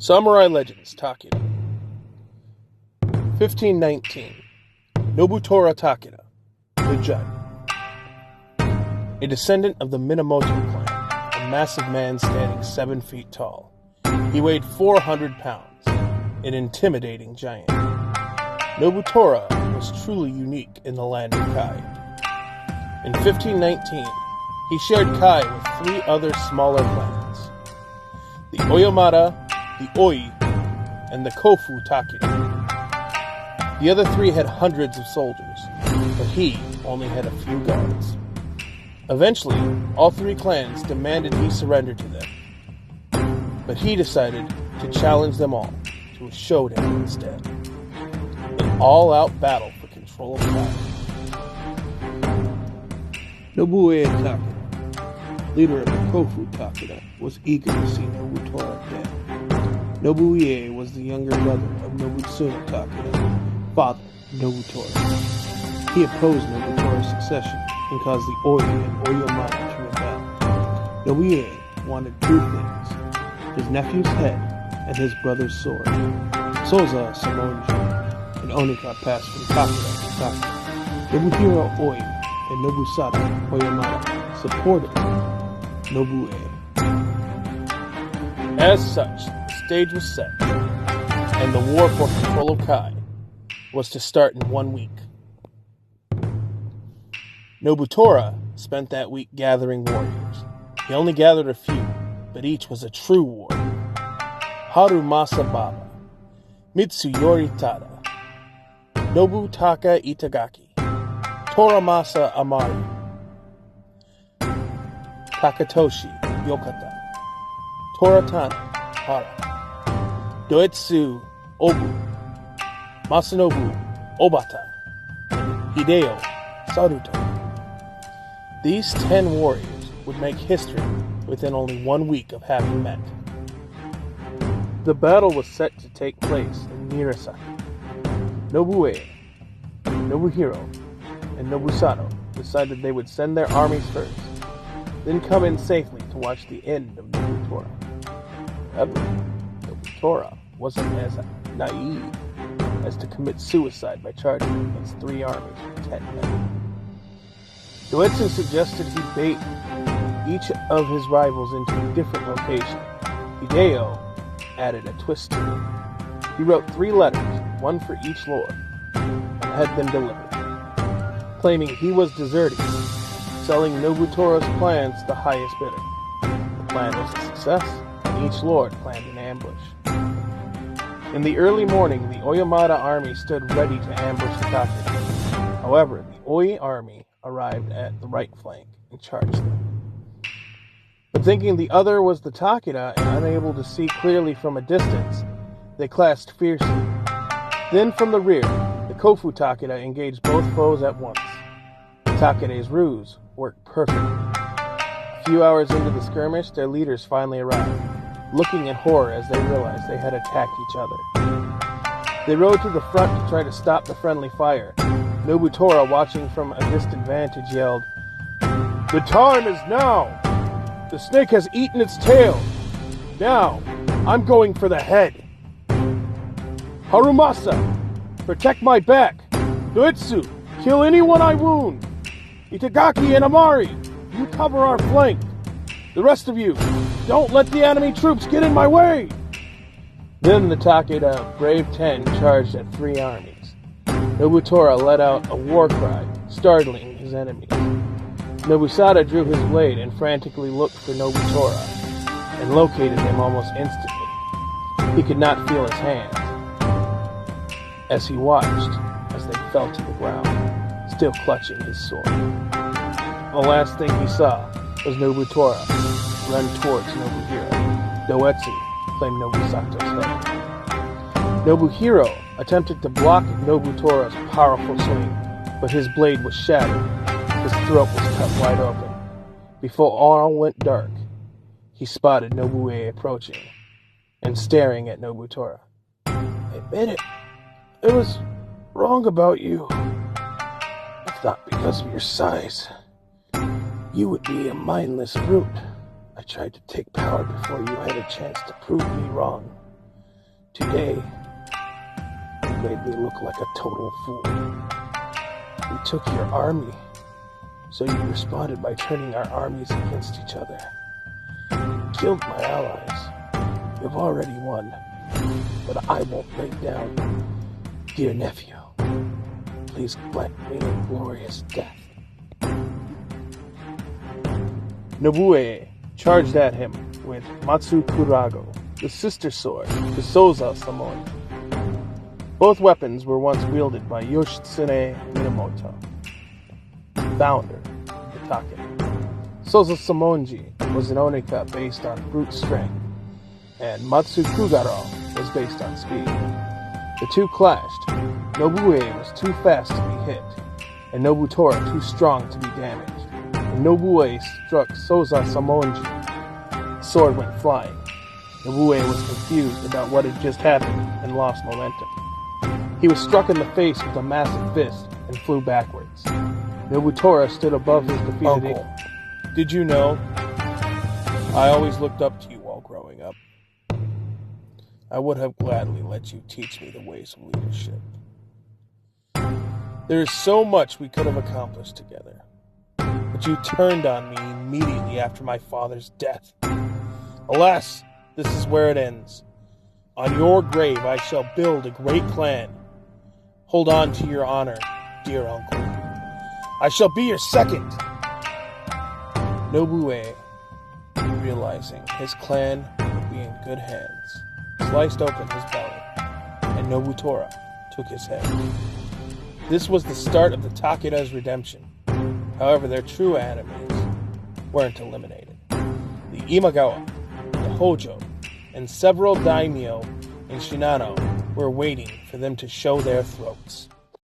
Samurai Legends, Takeda. 1519. Nobutora Takeda, the Judge. A descendant of the Minamoto clan, a massive man standing 7 feet tall. He weighed 400 pounds, an intimidating giant. Nobutora was truly unique in the land of Kai. In 1519, he shared Kai with 3 other smaller clans, the Oyamada, the Oi, and the Kofu Takeda. The other 3 had hundreds of soldiers, but he only had a few guards. Eventually, all 3 clans demanded he surrender to them, but he decided to challenge them all to a showdown instead. An all-out battle for control of Kai. Nobutora Takeda, leader of the Kofu Takeda, was eager to see Nobutora dead. Nobuie was the younger brother of Nobutsuna Takeda, father of Nobutora. He opposed Nobutora's succession and caused the Oi and Oyamada to rebel. Nobuie wanted 2 things: his nephew's head and his brother's sword. Soza Samonji and Onika passed from Takeda to Takeda. Nobuhiro Oi and Nobusada Oyamada supported Nobuie. As such, the stage was set, and the war for control of Kai was to start in 1 week. Nobutora spent that week gathering warriors. He only gathered a few, but each was a true warrior. Harumasa Baba, Mitsuyori Tada, Nobutaka Itagaki, Toramasa Amari, Takatoshi Yokata, Toratana Hara, Doetsu Obu, Masanobu Obata, and Hideo Saruta. These 10 warriors would make history within only 1 week of having met. The battle was set to take place in Mirasaki. Nobuie, Nobuhiro, and Nobusado decided they would send their armies first, then come in safely to watch the end of Nobutora. However, Nobutora wasn't as naive as to commit suicide by charging against 3 armies with 10 men. Doetsu suggested he bait each of his rivals into a different location. Hideo added a twist to it. He wrote 3 letters, 1 for each lord, and had them delivered, claiming he was deserting, selling Nobutora's plans to the highest bidder. The plan was a success, and each lord planned an ambush. In the early morning, the Oyamada army stood ready to ambush the Takeda. However, the Oi army arrived at the right flank and charged them. But thinking the other was the Takeda and unable to see clearly from a distance, they clashed fiercely. Then from the rear, the Kofu Takeda engaged both foes at once. The Takeda's ruse worked perfectly. A few hours into the skirmish, their leaders finally arrived, looking in horror as they realized they had attacked each other. They rode to the front to try to stop the friendly fire. Nobutora, watching from a distant vantage, yelled, "The time is now! The snake has eaten its tail! Now, I'm going for the head! Harumasa, protect my back! Doetsu, kill anyone I wound! Itagaki and Amari, you cover our flank! The rest of you, don't let the enemy troops get in my way!" Then the Takeda Brave 10 charged at 3 armies. Nobutora let out a war cry, startling his enemies. Nobusada drew his blade and frantically looked for Nobutora, and located him almost instantly. He could not feel his hands as he watched as they fell to the ground, still clutching his sword. The last thing he saw was Nobutora run towards Nobuhiro. Doetsu claimed Nobusato's head. Nobuhiro attempted to block Nobutora's powerful swing, but his blade was shattered. His throat was cut wide open. Before all went dark, he spotted Nobuie approaching and staring at Nobutora. "Admit it. I was wrong about you. I thought because of your size, you would be a mindless brute. I tried to take power before you had a chance to prove me wrong. Today, you made me look like a total fool. We took your army, so you responded by turning our armies against each other. You killed my allies. You've already won, but I won't break down. Dear nephew, please grant me a glorious death. Nobuie charged at him with Matsukurago, the sister sword to Soza Samon. Both weapons were once wielded by Yoshitsune Minamoto, founder of the Takeda. Soza Samonji was an onika based on brute strength, and Matsukugaro was based on speed. The two clashed. Nobuie was too fast to be hit, and Nobutora too strong to be damaged. When Nobuie struck Soza Samonji, the sword went flying. Nobuie was confused about what had just happened and lost momentum. He was struck in the face with a massive fist and flew backwards. Nobutora stood above his defeated Uncle, did you know? I always looked up to you while growing up. I would have gladly let you teach me the ways of leadership. There is so much we could have accomplished together, but you turned on me immediately after my father's death. Alas, this is where it ends. On your grave I shall build a great clan. Hold on to your honor, dear uncle. I shall be your second. Nobuie, realizing his clan would be in good hands, sliced open his belly, and Nobutora took his head. This was the start of the Takeda's redemption. However, their true enemies weren't eliminated. The Imagawa, the Hojo, and several daimyo in Shinano were waiting for them to show their throats.